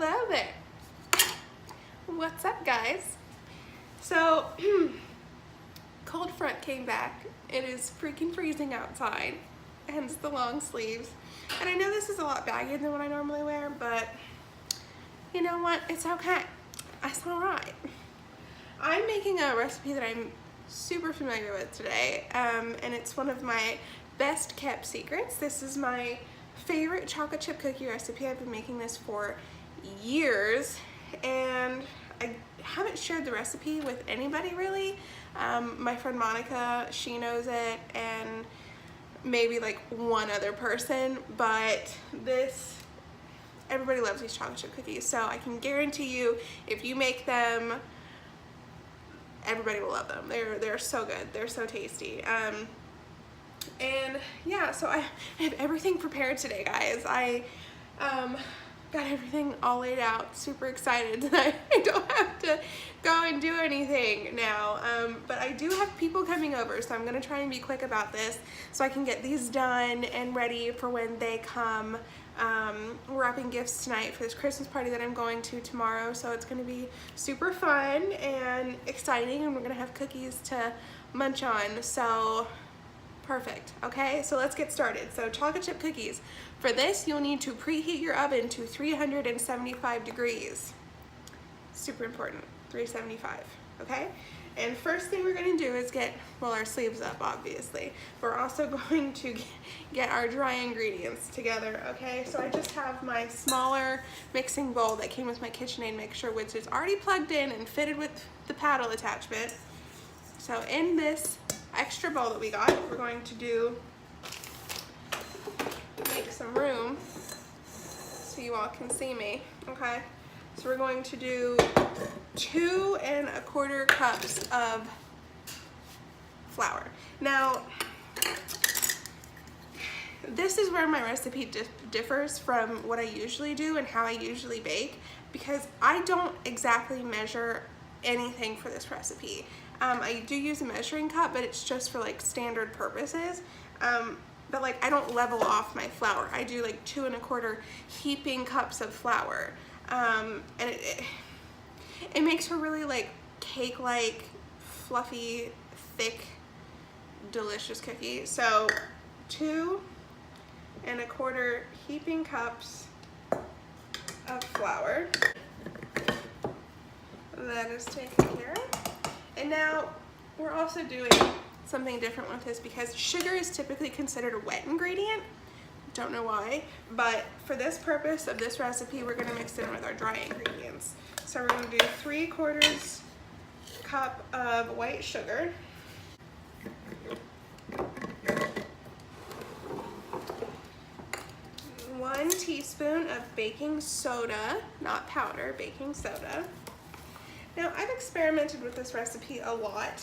Hello there. What's up, guys? So, cold front came back. It is freaking freezing outside, hence the long sleeves. And I know this is a lot baggier than what I normally wear, but you know what? It's okay. It's all right. I'm making a recipe that I'm super familiar with today, and it's one of my best kept secrets. This is my favorite chocolate chip cookie recipe. I've been making this for years, and I haven't shared the recipe with anybody really. My friend Monica, she knows it, and maybe like one other person, but everybody loves these chocolate chip cookies, so I can guarantee you if you make them, everybody will love them. They're so good. They're so tasty. And yeah, so I have everything prepared today, guys. I got everything all laid out. Super excited that I don't have to go and do anything now. But I do have people coming over, so I'm gonna try and be quick about this so I can get these done and ready for when they come. We're wrapping gifts tonight for this Christmas party that I'm going to tomorrow, so it's gonna be super fun and exciting, and we're gonna have cookies to munch on. So perfect. Okay, so let's get started. So chocolate chip cookies. For this, you'll need to preheat your oven to 375 degrees. Super important, 375, okay? And first thing we're gonna do is get, well, our sleeves up, obviously. We're also going to get our dry ingredients together, okay? So I just have my smaller mixing bowl that came with my KitchenAid mixer, which is already plugged in and fitted with the paddle attachment. So in this extra bowl that we got, we're going to make some room so you all can see me, okay? So we're going to do 2 1/4 cups of flour. Now, this is where my recipe differs from what I usually do and how I usually bake, because I don't exactly measure anything for this recipe. I do use a measuring cup, but it's just for like standard purposes. But like I don't level off my flour. I do like 2 1/4 heaping cups of flour. And it makes for really like cake-like, fluffy, thick, delicious cookie. So 2 1/4 heaping cups of flour. That is taken care of. And now we're also doing something different with this because sugar is typically considered a wet ingredient. Don't know why, but for this purpose of this recipe, we're gonna mix it in with our dry ingredients. So we're gonna do 3/4 cup of white sugar. 1 teaspoon of baking soda, not powder, baking soda. Now, I've experimented with this recipe a lot.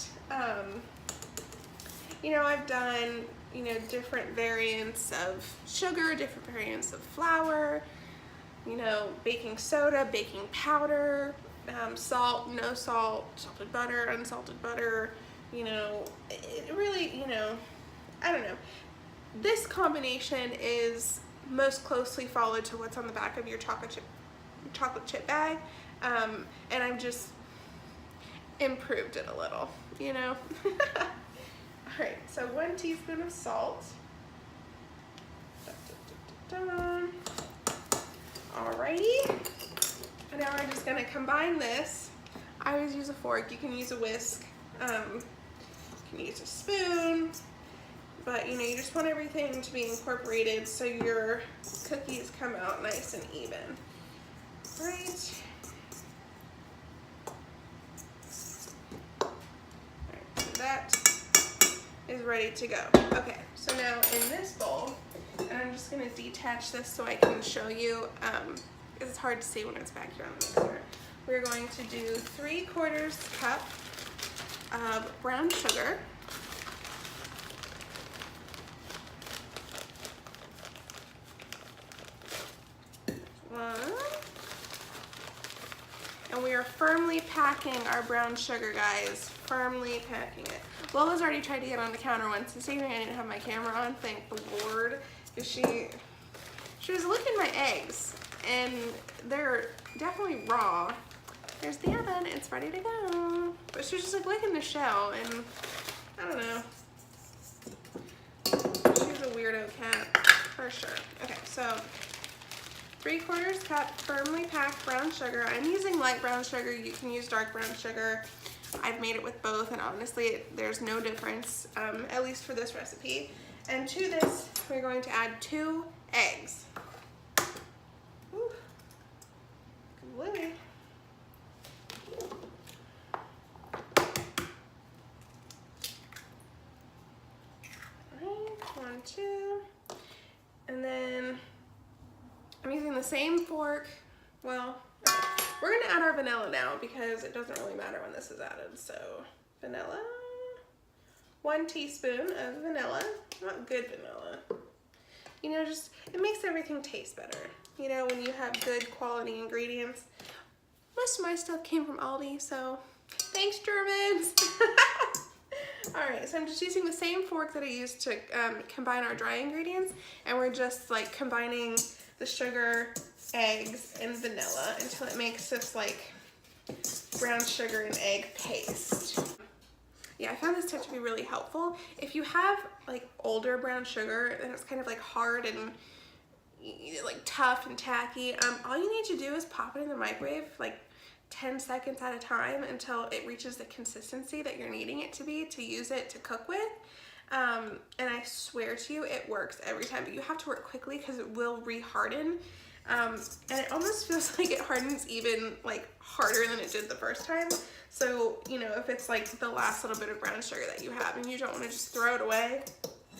You know, I've done, you know, different variants of sugar, different variants of flour, you know, baking soda, baking powder, salt, no salt, salted butter, unsalted butter, you know, it really, you know, I don't know. This combination is most closely followed to what's on the back of your chocolate chip bag, and I've just improved it a little, you know. All right, so 1 teaspoon of salt. Alrighty, and now we're just gonna combine this. I always use a fork. You can use a whisk. You can use a spoon. But you know, you just want everything to be incorporated so your cookies come out nice and even. Right. Alright, so that is ready to go. Okay, so now in this bowl, and I'm just gonna detach this so I can show you, because it's hard to see when it's back here on the mixer. We're going to do 3/4 cup of brown sugar. 1. And we are firmly packing our brown sugar, guys. Firmly packing it. Lola's already tried to get on the counter once. This evening I didn't have my camera on, thank the Lord. She was licking my eggs. and they're definitely raw. There's the oven, it's ready to go. But she's just like licking the shell, and I don't know. She's a weirdo cat, for sure. Okay, so 3/4 cup firmly packed brown sugar. I'm using light brown sugar. You can use dark brown sugar. I've made it with both, and honestly, there's no difference, at least for this recipe. And to this, we're going to add 2 eggs. Ooh. Louie. Alright, 1, 2. And then I'm using the same fork. Well, we're gonna add our vanilla now because it doesn't really matter when this is added. So vanilla, 1 teaspoon of vanilla, not good vanilla. You know, just, it makes everything taste better. You know, when you have good quality ingredients. Most of my stuff came from Aldi, so thanks, Germans. All right, so I'm just using the same fork that I used to combine our dry ingredients, and we're just like combining the sugar, eggs, and vanilla until it makes this like brown sugar and egg paste. Yeah, I found this tip to be really helpful. If you have like older brown sugar and it's kind of like hard and like tough and tacky, all you need to do is pop it in the microwave like 10 seconds at a time until it reaches the consistency that you're needing it to be to use it to cook with. And I swear to you, it works every time, but you have to work quickly because it will re-harden. And it almost feels like it hardens even like harder than it did the first time. So, you know, if it's like the last little bit of brown sugar that you have and you don't want to just throw it away,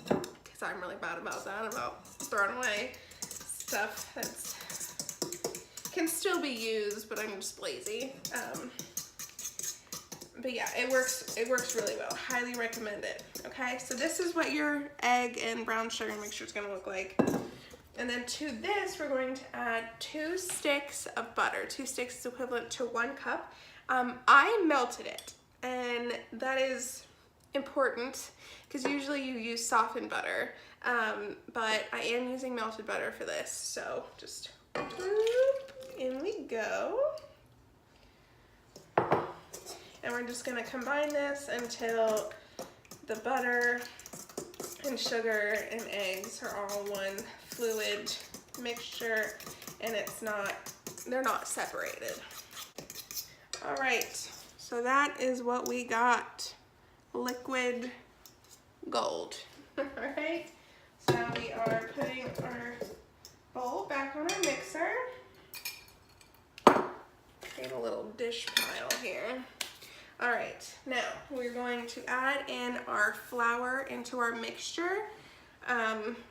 because I'm really bad about that, about throwing away stuff that's can still be used, but I'm just lazy. But yeah, it works really well. Highly recommend it. Okay, so this is what your egg and brown sugar mixture is gonna look like. And then to this, we're going to add 2 sticks of butter. 2 sticks is equivalent to 1 cup. I melted it, and that is important because usually you use softened butter, but I am using melted butter for this. So just in we go. And we're just gonna combine this until the butter and sugar and eggs are all one fluid mixture and they're not separated. All right, so that is what we got. Liquid gold. All right, so now we are putting our bowl back on our mixer. Get a little dish pile here. All right, now we're going to add in our flour into our mixture,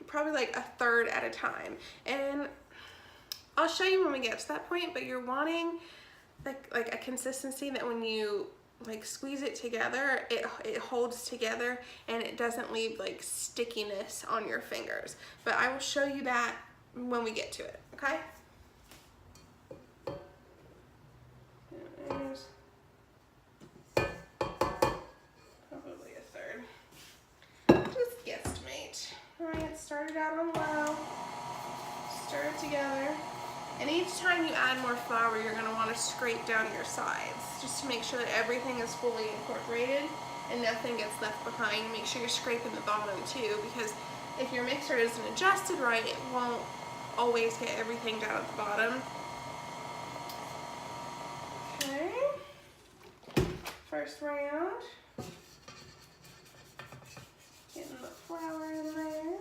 probably like 1/3 at a time. And I'll show you when we get to that point, but you're wanting like a consistency that when you like squeeze it together, it holds together and it doesn't leave like stickiness on your fingers. But I will show you that when we get to it, okay? Probably 1/3. Just guesstimate. All right, start it out on low. Stir it together. And each time you add more flour, you're gonna wanna scrape down your sides just to make sure that everything is fully incorporated and nothing gets left behind. Make sure you're scraping the bottom too, because if your mixer isn't adjusted right, it won't always get everything down at the bottom. Okay, first round. Getting the flour in there.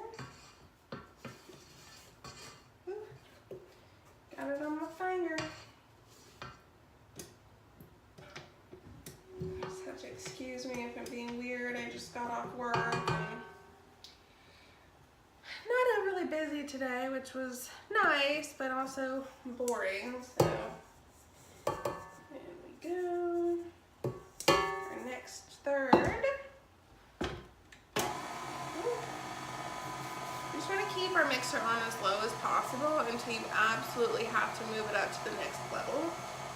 Got it on my finger. Just have to excuse me if I'm being weird. I just got off work and not really busy today, which was nice, but also boring. So there we go. Our next third. Try to keep our mixer on as low as possible until you absolutely have to move it up to the next level.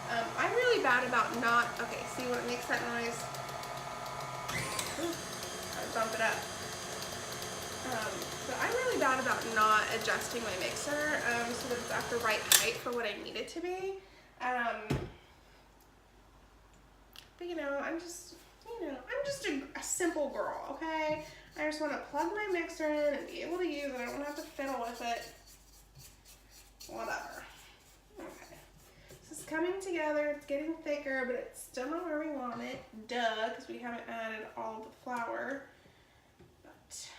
I'm really bad about not, okay, see when it makes that noise? Ooh, gotta bump it up. But I'm really bad about not adjusting my mixer so that it's at the right height for what I need it to be. But you know, I'm just a simple girl, okay? I just want to plug my mixer in and be able to use it. I don't have to fiddle with it. Whatever. Okay. This is coming together. It's getting thicker, but it's still not where we want it. Duh, because we haven't added all the flour. But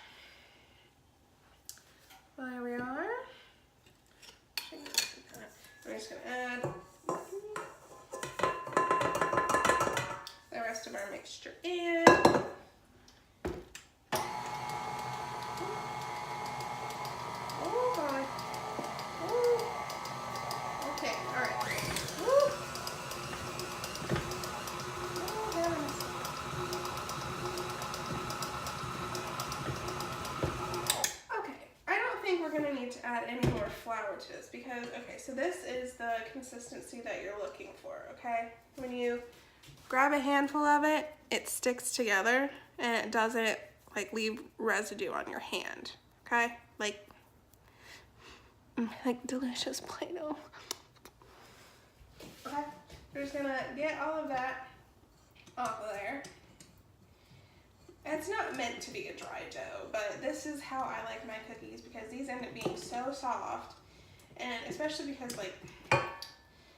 there we are. I'm just going to add the rest of our mixture in. Oh God. Ooh. Okay, all right. Woo. Oh heavens. Okay, I don't think we're gonna need to add any more flour to this because, okay, so this is the consistency that you're looking for, okay? When you grab a handful of it, it sticks together and it doesn't like leave residue on your hand, okay? Like delicious Play-Doh. Okay, we're just gonna get all of that off of there. It's not meant to be a dry dough, but this is how I like my cookies because these end up being so soft, and especially because, like,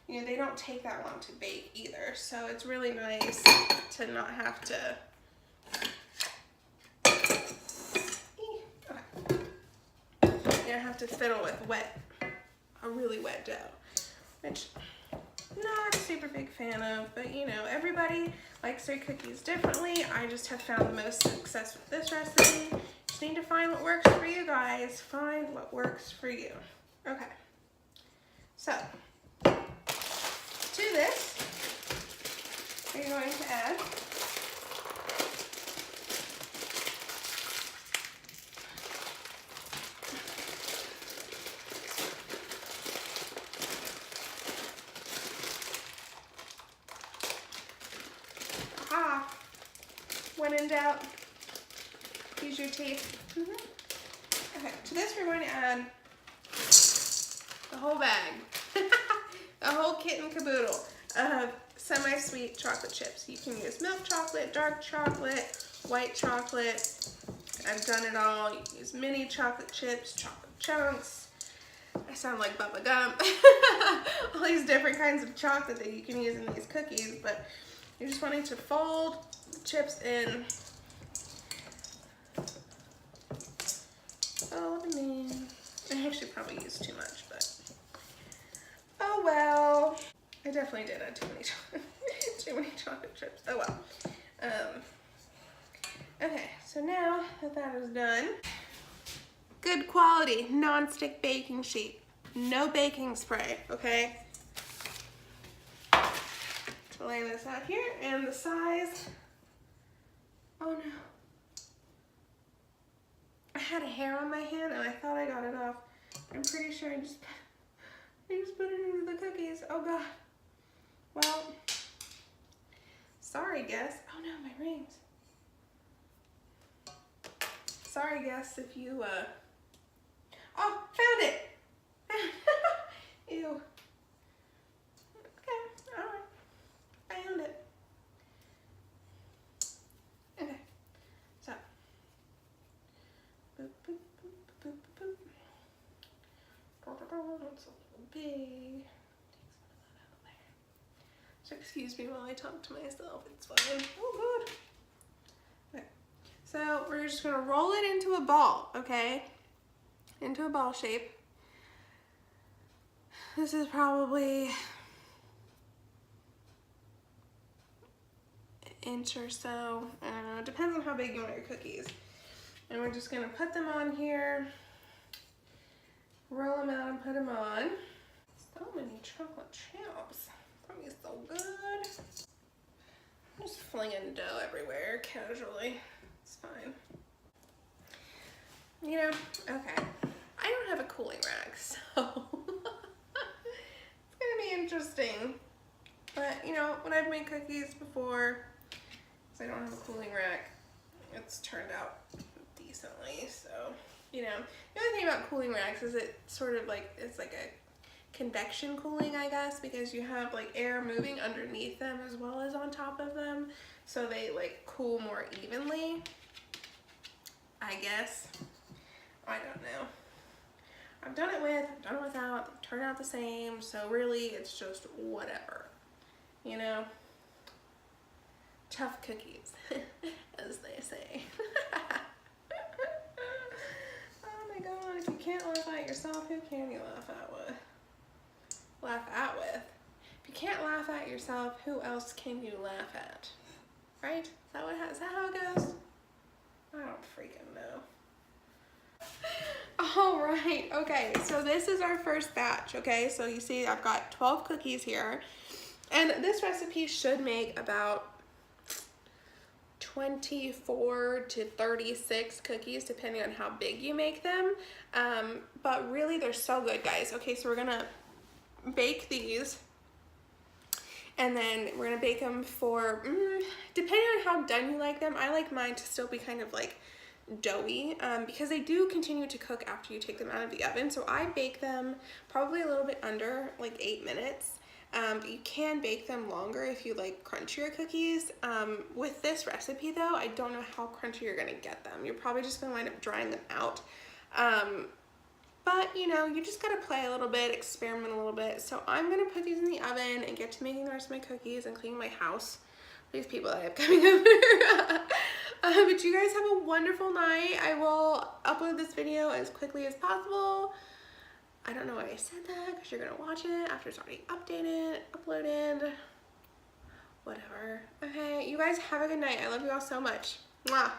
you know, they don't take that long to bake either, so it's really nice to not have to. You don't have to fiddle with a really wet dough, which I'm not a super big fan of, but you know, everybody likes their cookies differently. I just have found the most success with this recipe. Just need to find what works for you guys. Find what works for you. Okay, so to this, we're going to add when in doubt, use your teeth. Okay, to this we're going to add the whole bag, the whole kit and caboodle of semi-sweet chocolate chips. You can use milk chocolate, dark chocolate, white chocolate. I've done it all. You can use mini chocolate chips, chocolate chunks. I sound like Bubba Gump. All these different kinds of chocolate that you can use in these cookies, but you're just wanting to fold the chips in. Fold them in. I actually probably used too much, but oh well. I definitely did add too many chocolate chips. Oh well. Okay, so now that that is done, good quality non-stick baking sheet, no baking spray, okay? To lay this out here, and the size, oh no. I had a hair on my hand and I thought I got it off. I'm pretty sure I just put it into the cookies. Oh God. Well, sorry guess. Oh no, my rings. Sorry guess if you, oh, found it. Ew. Okay, all right. Found it. Okay, so. Boop, boop, boop, boop, boop, boop. It's a little big. Take some of that out of there. So excuse me while I talk to myself. It's fine. Oh, good. Okay. So we're just gonna roll it into a ball, okay? Into a ball shape. This is probably an inch or so. I don't know. It depends on how big you want your cookies. And we're just gonna put them on here, roll them out and put them on. So many chocolate chips. That'd be so good. I'm just flinging dough everywhere casually. It's fine. You know, okay. I don't have a cooling rack, so it's gonna be interesting. But you know, when I've made cookies before, because I don't have a cooling rack, it's turned out decent. recently, so, you know. The only thing about cooling racks is it sort of like, it's like a convection cooling, I guess, because you have like air moving underneath them as well as on top of them, so they like cool more evenly, I guess. I don't know. I've done it with, I've done it without, they turn out the same, so really it's just whatever, you know? Tough cookies, as they say. Oh my god, if you can't laugh at yourself, who can you laugh at with? If you can't laugh at yourself, who else can you laugh at? Right? Is that how it goes? I don't freaking know. All right, okay, so this is our first batch, okay? So you see I've got 12 cookies here, and this recipe should make about 24 to 36 cookies depending on how big you make them, but really they're so good, guys. Okay, so we're gonna bake these, and then we're gonna bake them for, depending on how done you like them. I like mine to still be kind of like doughy, because they do continue to cook after you take them out of the oven. So I bake them probably a little bit under like 8 minutes. But you can bake them longer if you like crunchier cookies. With this recipe though, I don't know how crunchy you're gonna get them. You're probably just gonna wind up drying them out. But you know, you just gotta play a little bit, experiment a little bit. So I'm gonna put these in the oven and get to making the rest of my cookies and cleaning my house. These people that I have coming over. But you guys have a wonderful night. I will upload this video as quickly as possible. I don't know why I said that, because you're gonna watch it after it's already uploaded. Whatever. Okay, you guys have a good night. I love you all so much. Mwah.